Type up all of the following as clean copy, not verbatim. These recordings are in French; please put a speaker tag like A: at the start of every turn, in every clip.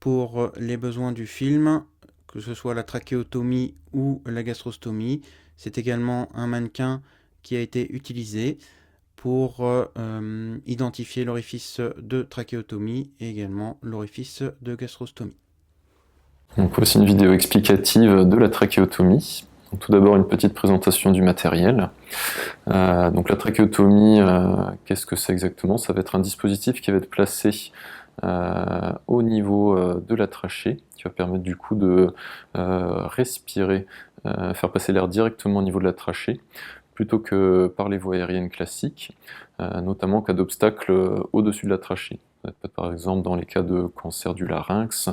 A: pour les besoins du film, que ce soit la trachéotomie ou la gastrostomie. C'est également un mannequin qui a été utilisé pour identifier l'orifice de trachéotomie et également l'orifice de gastrostomie.
B: Donc voici une vidéo explicative de la trachéotomie. Donc, tout d'abord une petite présentation du matériel. Donc la trachéotomie, qu'est-ce que c'est exactement? Ça va être un dispositif qui va être placé au niveau de la trachée, qui va permettre du coup de respirer, faire passer l'air directement au niveau de la trachée, plutôt que par les voies aériennes classiques, notamment en cas d'obstacle au-dessus de la trachée. Par exemple dans les cas de cancer du larynx,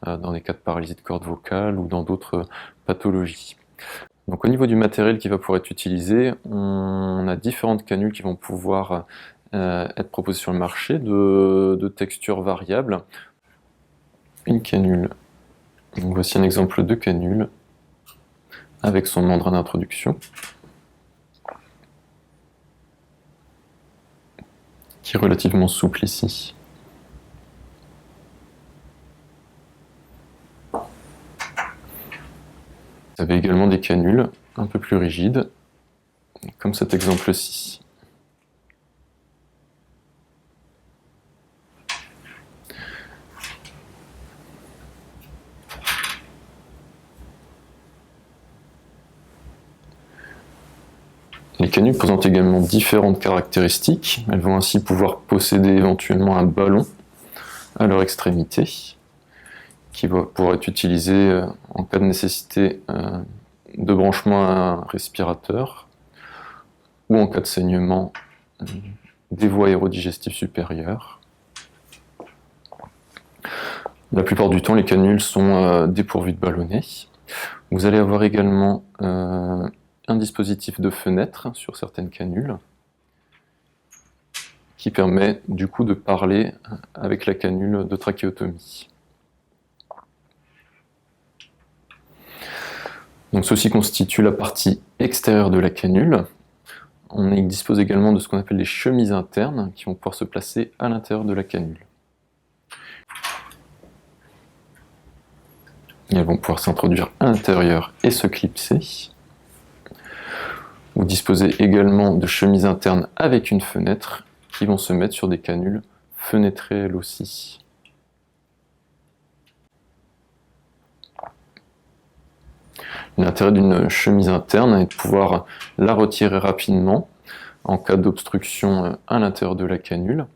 B: dans les cas de paralysie de corde vocale ou dans d'autres pathologies. Donc au niveau du matériel qui va pouvoir être utilisé, on a différentes canules qui vont pouvoir être proposées sur le marché de textures variables. Une canule, donc voici un exemple de canule avec son membrane d'introduction qui est relativement souple ici. Vous avez également des canules un peu plus rigides, comme cet exemple-ci. Les canules présentent également différentes caractéristiques. Elles vont ainsi pouvoir posséder éventuellement un ballon à leur extrémité, qui va pouvoir être utilisé en cas de nécessité de branchement à un respirateur, ou en cas de saignement des voies aérodigestives supérieures. La plupart du temps, les canules sont dépourvues de ballonnet. Vous allez avoir également un dispositif de fenêtre sur certaines canules qui permet du coup de parler avec la canule de trachéotomie. Donc ceci constitue la partie extérieure de la canule. On dispose également de ce qu'on appelle des chemises internes qui vont pouvoir se placer à l'intérieur de la canule. Et elles vont pouvoir s'introduire à l'intérieur et se clipser. Vous disposez également de chemises internes avec une fenêtre qui vont se mettre sur des canules fenêtrées elles aussi. L'intérêt d'une chemise interne est de pouvoir la retirer rapidement en cas d'obstruction à l'intérieur de la canule,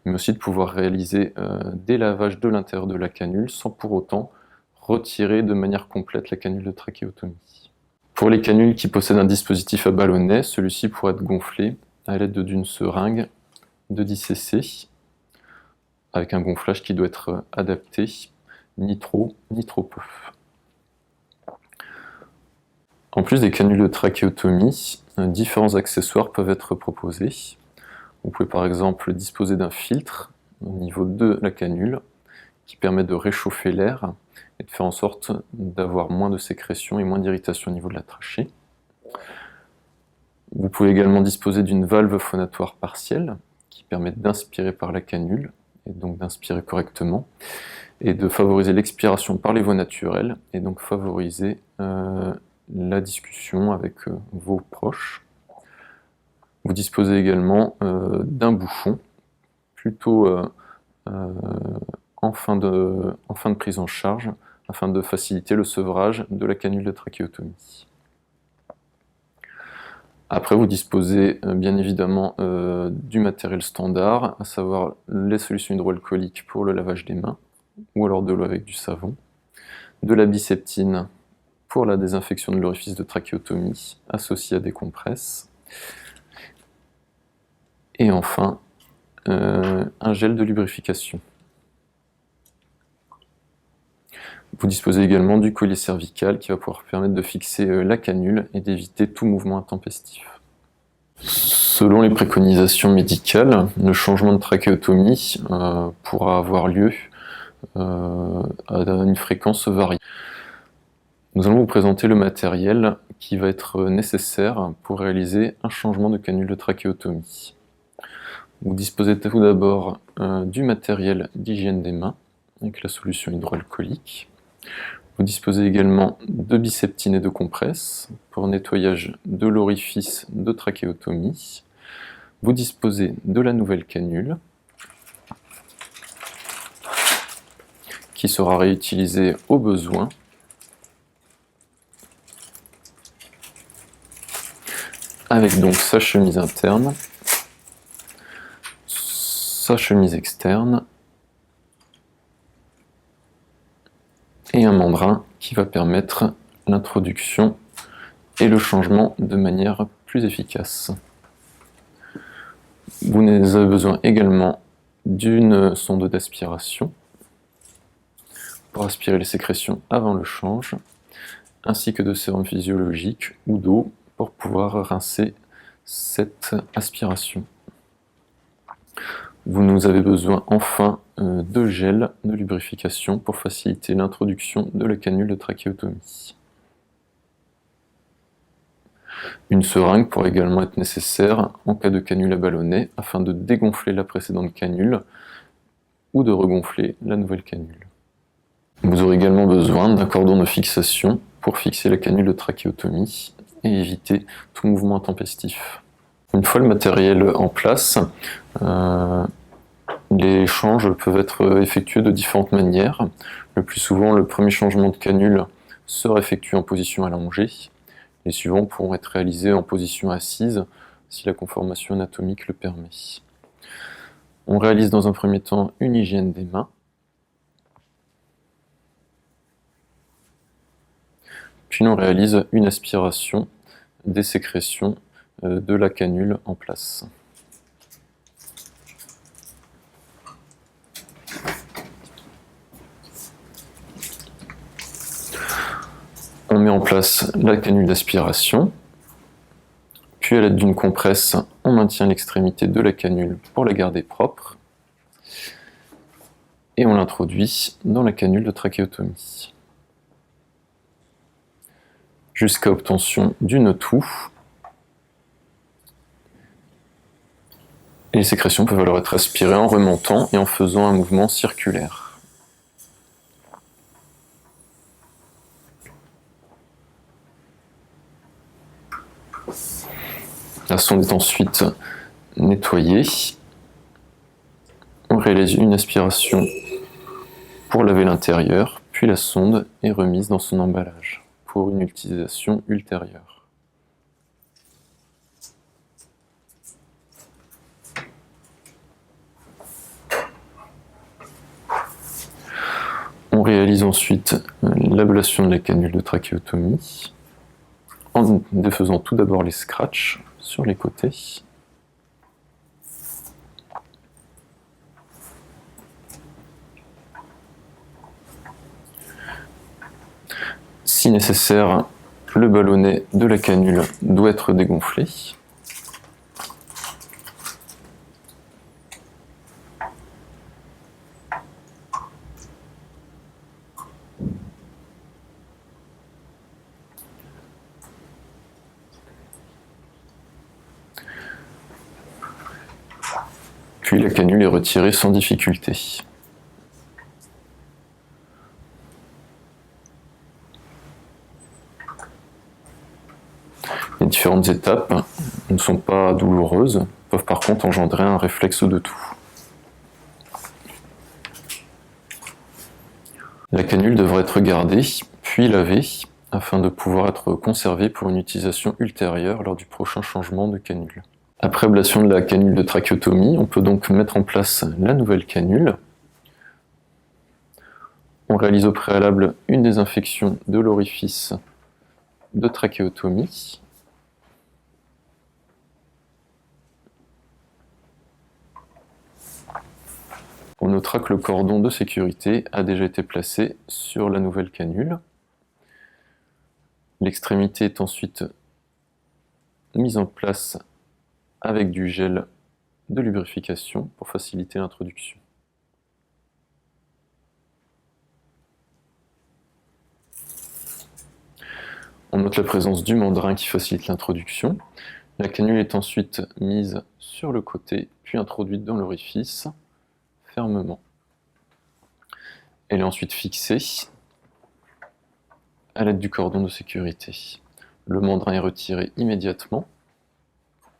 B: mais aussi de pouvoir réaliser des lavages de l'intérieur de la canule sans pour autant retirer de manière complète la canule de trachéotomie. Pour les canules qui possèdent un dispositif à ballonnet, celui-ci pourra être gonflé à l'aide d'une seringue de 10 cc, avec un gonflage qui doit être adapté, ni trop ni trop peu. En plus des canules de trachéotomie, différents accessoires peuvent être proposés. Vous pouvez par exemple disposer d'un filtre au niveau de la canule qui permet de réchauffer l'air et de faire en sorte d'avoir moins de sécrétion et moins d'irritation au niveau de la trachée. Vous pouvez également disposer d'une valve phonatoire partielle qui permet d'inspirer par la canule et donc d'inspirer correctement et de favoriser l'expiration par les voies naturelles et donc favoriser la discussion avec vos proches. Vous disposez également d'un bouchon, plutôt en fin de prise en charge, afin de faciliter le sevrage de la canule de trachéotomie. Après, vous disposez bien évidemment du matériel standard, à savoir les solutions hydroalcooliques pour le lavage des mains, ou alors de l'eau avec du savon, de la biseptine pour la désinfection de l'orifice de trachéotomie associée à des compresses, et enfin un gel de lubrification. Vous disposez également du collier cervical qui va pouvoir permettre de fixer la canule et d'éviter tout mouvement intempestif. Selon les préconisations médicales, le changement de trachéotomie pourra avoir lieu à une fréquence variée. Nous allons vous présenter le matériel qui va être nécessaire pour réaliser un changement de canule de trachéotomie. Vous disposez tout d'abord du matériel d'hygiène des mains, avec la solution hydroalcoolique. Vous disposez également de biseptine et de compresse pour nettoyage de l'orifice de trachéotomie. Vous disposez de la nouvelle canule qui sera réutilisée au besoin. Avec donc sa chemise interne, sa chemise externe et un mandrin qui va permettre l'introduction et le changement de manière plus efficace. Vous avez besoin également d'une sonde d'aspiration pour aspirer les sécrétions avant le change, ainsi que de sérum physiologique ou d'eau pour pouvoir rincer cette aspiration. Vous avez besoin enfin de gel de lubrification pour faciliter l'introduction de la canule de trachéotomie. Une seringue pourrait également être nécessaire en cas de canule à ballonnet afin de dégonfler la précédente canule ou de regonfler la nouvelle canule. Vous aurez également besoin d'un cordon de fixation pour fixer la canule de trachéotomie et éviter tout mouvement intempestif. Une fois le matériel en place, les changes peuvent être effectués de différentes manières. Le plus souvent, le premier changement de canule sera effectué en position allongée. Les suivants pourront être réalisés en position assise si la conformation anatomique le permet. On réalise dans un premier temps une hygiène des mains. Puis on réalise une aspiration des sécrétions de la canule en place. On met en place la canule d'aspiration, puis à l'aide d'une compresse, on maintient l'extrémité de la canule pour la garder propre, et on l'introduit dans la canule de trachéotomie. Jusqu'à obtention d'une toux. Et les sécrétions peuvent alors être aspirées en remontant et en faisant un mouvement circulaire. La sonde est ensuite nettoyée. On réalise une aspiration pour laver l'intérieur, puis la sonde est remise dans son emballage pour une utilisation ultérieure. On réalise ensuite l'ablation de la canule de trachéotomie en défaisant tout d'abord les scratchs sur les côtés. Si nécessaire, le ballonnet de la canule doit être dégonflé. Puis la canule est retirée sans difficulté. Les différentes étapes ne sont pas douloureuses, peuvent par contre engendrer un réflexe de toux. La canule devrait être gardée, puis lavée, afin de pouvoir être conservée pour une utilisation ultérieure lors du prochain changement de canule. Après ablation de la canule de trachéotomie, on peut donc mettre en place la nouvelle canule. On réalise au préalable une désinfection de l'orifice de trachéotomie. On notera que le cordon de sécurité a déjà été placé sur la nouvelle canule. L'extrémité est ensuite mise en place avec du gel de lubrification pour faciliter l'introduction. On note la présence du mandrin qui facilite l'introduction. La canule est ensuite mise sur le côté, puis introduite dans l'orifice fermement. Elle est ensuite fixée à l'aide du cordon de sécurité. Le mandrin est retiré immédiatement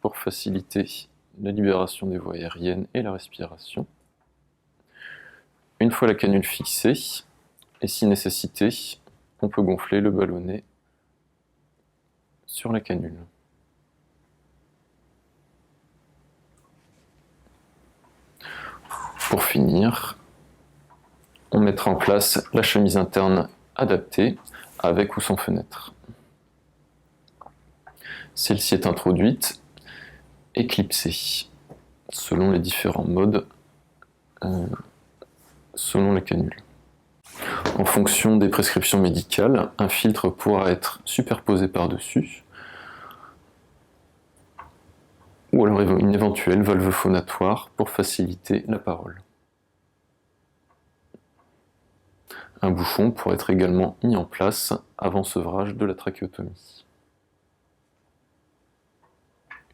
B: pour faciliter la libération des voies aériennes et la respiration. Une fois la canule fixée, et si nécessité, on peut gonfler le ballonnet sur la canule. Pour finir, on mettra en place la chemise interne adaptée avec ou sans fenêtre. Celle-ci est introduite et clipsée selon les différents modes, selon la canule. En fonction des prescriptions médicales, un filtre pourra être superposé par-dessus, ou alors une éventuelle valve phonatoire pour faciliter la parole. Un bouchon pourrait être également mis en place avant sevrage de la trachéotomie.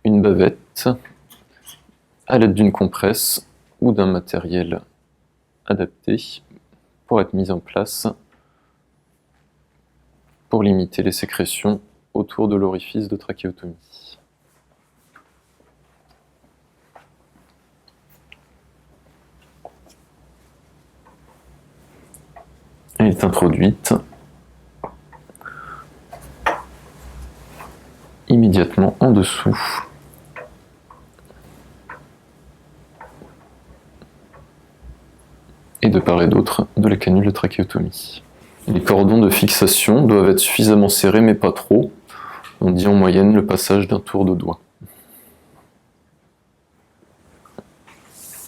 B: Une bavette à l'aide d'une compresse ou d'un matériel adapté pour être mise en place pour limiter les sécrétions autour de l'orifice de trachéotomie. Elle est introduite immédiatement en dessous et de part et d'autre de la canule de trachéotomie. Les cordons de fixation doivent être suffisamment serrés mais pas trop. On dit en moyenne le passage d'un tour de doigt.